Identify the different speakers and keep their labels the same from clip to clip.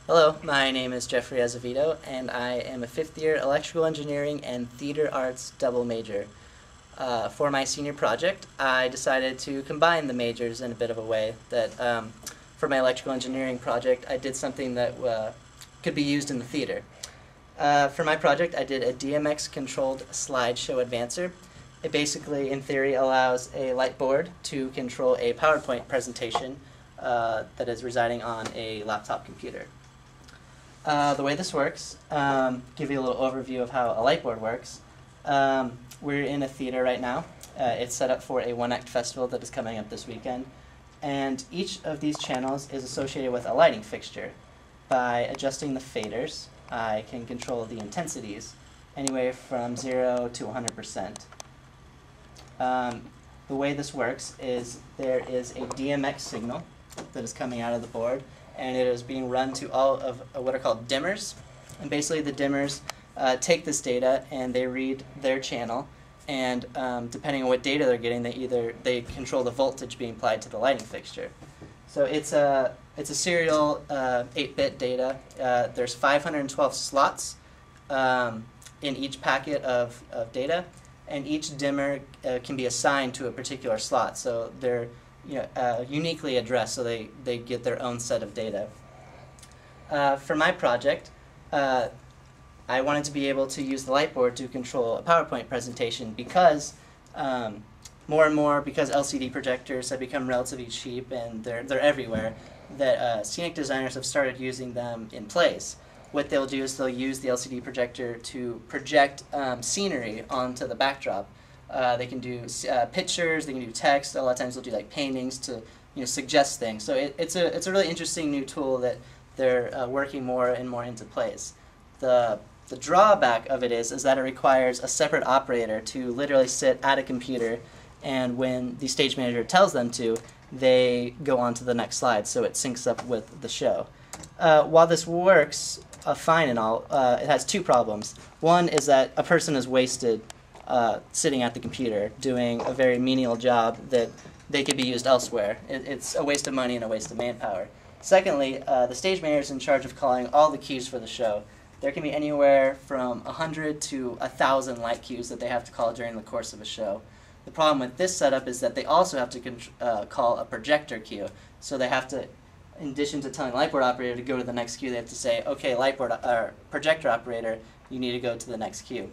Speaker 1: Hello, my name is Jeffrey Azevedo, and I am a fifth-year electrical engineering and theater arts double major. For my senior project, I decided to combine the majors in a bit of a way that for my electrical engineering project, I did something that could be used in the theater. For my project, I did a DMX-controlled slideshow advancer. It basically, in theory, allows a light board to control a PowerPoint presentation that is residing on a laptop computer. The way this works, give you a little overview of how a light board works. We're in a theater right now. It's set up for a one-act festival that is coming up this weekend. And each of these channels is associated with a lighting fixture. By adjusting the faders, I can control the intensities anywhere from 0 to 100%. The way this works is there is a DMX signal that is coming out of the board, and it is being run to all of what are called dimmers. And basically the dimmers take this data and they read their channel, and depending on what data they're getting, they control the voltage being applied to the lighting fixture. So it's a serial 8-bit data. There's 512 slots in each packet of data, and each dimmer can be assigned to a particular slot. So they're uniquely addressed, so they get their own set of data. For my project, I wanted to be able to use the light board to control a PowerPoint presentation because more and more, because LCD projectors have become relatively cheap and they're everywhere, that scenic designers have started using them in plays. What they'll do is they'll use the LCD projector to project scenery onto the backdrop. They can do pictures, they can do text. A lot of times they'll do like paintings to suggest things. So it's a really interesting new tool that they're working more and more into plays. The drawback of it is that it requires a separate operator to literally sit at a computer, and when the stage manager tells them to, they go on to the next slide, so it syncs up with the show. While this works fine and all, it has two problems. One is that a person is wasted sitting at the computer doing a very menial job that they could be used elsewhere. It's a waste of money and a waste of manpower. Secondly, the stage manager is in charge of calling all the cues for the show. There can be anywhere from 100 to 1,000 light cues that they have to call during the course of a show. The problem with this setup is that they also have to call a projector cue. So they have to, in addition to telling the light board operator to go to the next cue, they have to say, okay, projector operator, you need to go to the next cue.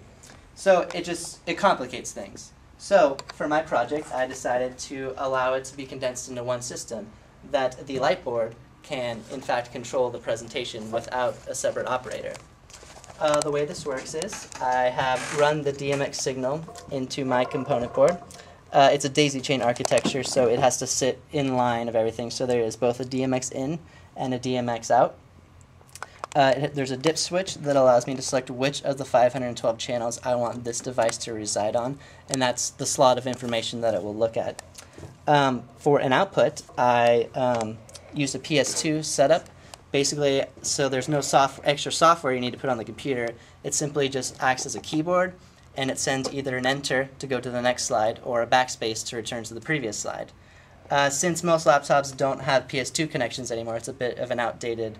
Speaker 1: So it complicates things. So for my project, I decided to allow it to be condensed into one system, that the light board can, in fact, control the presentation without a separate operator. The way this works is I have run the DMX signal into my component board. It's a daisy chain architecture, so it has to sit in line of everything. So there is both a DMX in and a DMX out. There's a dip switch that allows me to select which of the 512 channels I want this device to reside on, and that's the slot of information that it will look at. For an output, I used a PS2 setup. Basically, so there's no extra software you need to put on the computer. It simply just acts as a keyboard, and it sends either an enter to go to the next slide or a backspace to return to the previous slide. Since most laptops don't have PS2 connections anymore, it's a bit of an outdated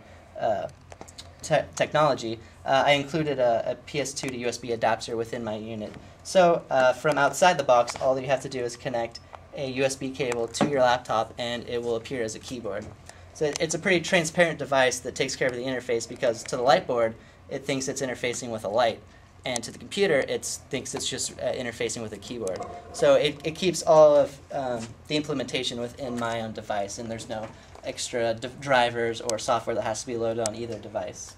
Speaker 1: technology, I included a PS2 to USB adapter within my unit. So from outside the box, all you have to do is connect a USB cable to your laptop and it will appear as a keyboard. So it's a pretty transparent device that takes care of the interface, because to the light board, it thinks it's interfacing with a light, and to the computer, it thinks it's just interfacing with a keyboard. So it keeps all of the implementation within my own device, and there's no extra drivers or software that has to be loaded on either device.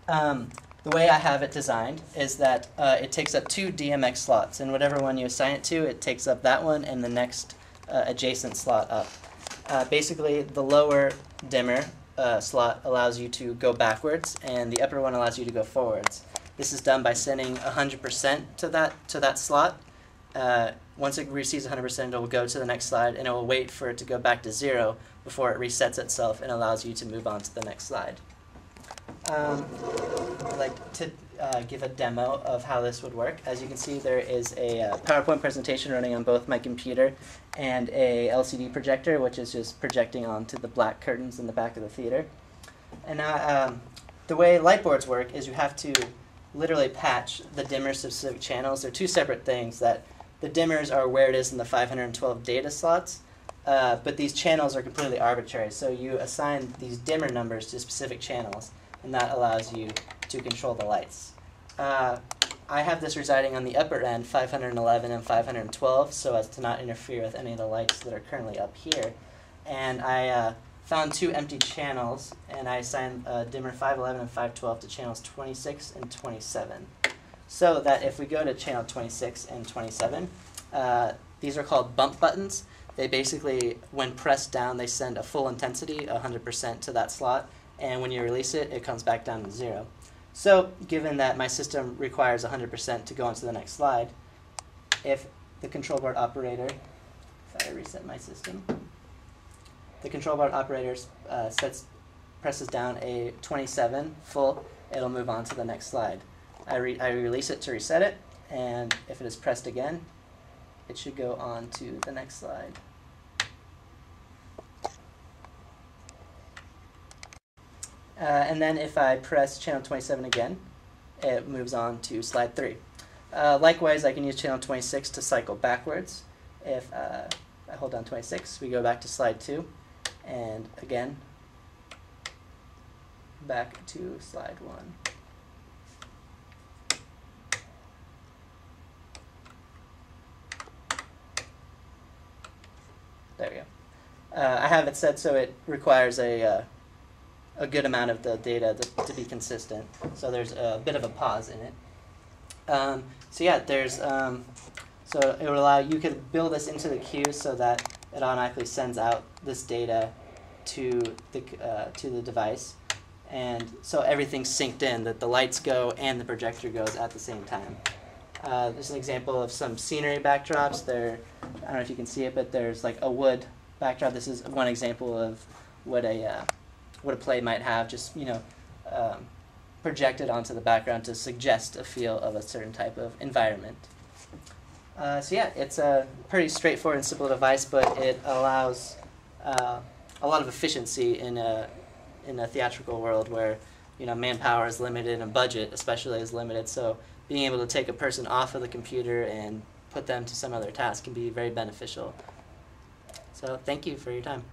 Speaker 1: The way I have it designed is that it takes up 2 DMX slots, and whatever one you assign it to, it takes up that one and the next adjacent slot up. Basically, the lower dimmer slot allows you to go backwards, and the upper one allows you to go forwards. This is done by sending 100% to that slot. Once it receives 100%, it will go to the next slide, and it will wait for it to go back to 0 before it resets itself and allows you to move on to the next slide. I'd like to give a demo of how this would work. As you can see, there is a PowerPoint presentation running on both my computer and a LCD projector, which is just projecting onto the black curtains in the back of the theater. And now, the way light boards work is you have to literally patch the dimmers to specific channels. They're two separate things. That the dimmers are where it is in the 512 data slots, but these channels are completely arbitrary. So you assign these dimmer numbers to specific channels, and that allows you to control the lights. I have this residing on the upper end, 511 and 512, so as to not interfere with any of the lights that are currently up here. And I found two empty channels, and I assigned dimmer 511 and 512 to channels 26 and 27. So that if we go to channel 26 and 27, these are called bump buttons. They basically, when pressed down, they send a full intensity, 100% to that slot, and when you release it, it comes back down to 0. So given that my system requires 100% to go on to the next slide, if the control board operator, if I reset my system, the control board operator presses down a 27 full, it'll move on to the next slide. I release it to reset it, and if it is pressed again, it should go on to the next slide. And then if I press channel 27 again, it moves on to slide 3. Likewise, I can use channel 26 to cycle backwards. If I hold down 26, we go back to slide 2, and again, back to slide 1. There we go. I have it set so it requires a good amount of the data to be consistent. So there's a bit of a pause in it. So yeah, there's so it will allow you could build this into the queue so that it automatically sends out this data to the device, and so everything's synced in, that the lights go and the projector goes at the same time. There's an example of some scenery backdrops. There, I don't know if you can see it, but there's like a wood backdrop. This is one example of what a play might have, just projected onto the background to suggest a feel of a certain type of environment. So yeah, it's a pretty straightforward and simple device, but it allows a lot of efficiency in a theatrical world where manpower is limited and budget especially is limited. So being able to take a person off of the computer and put them to some other task can be very beneficial. So thank you for your time.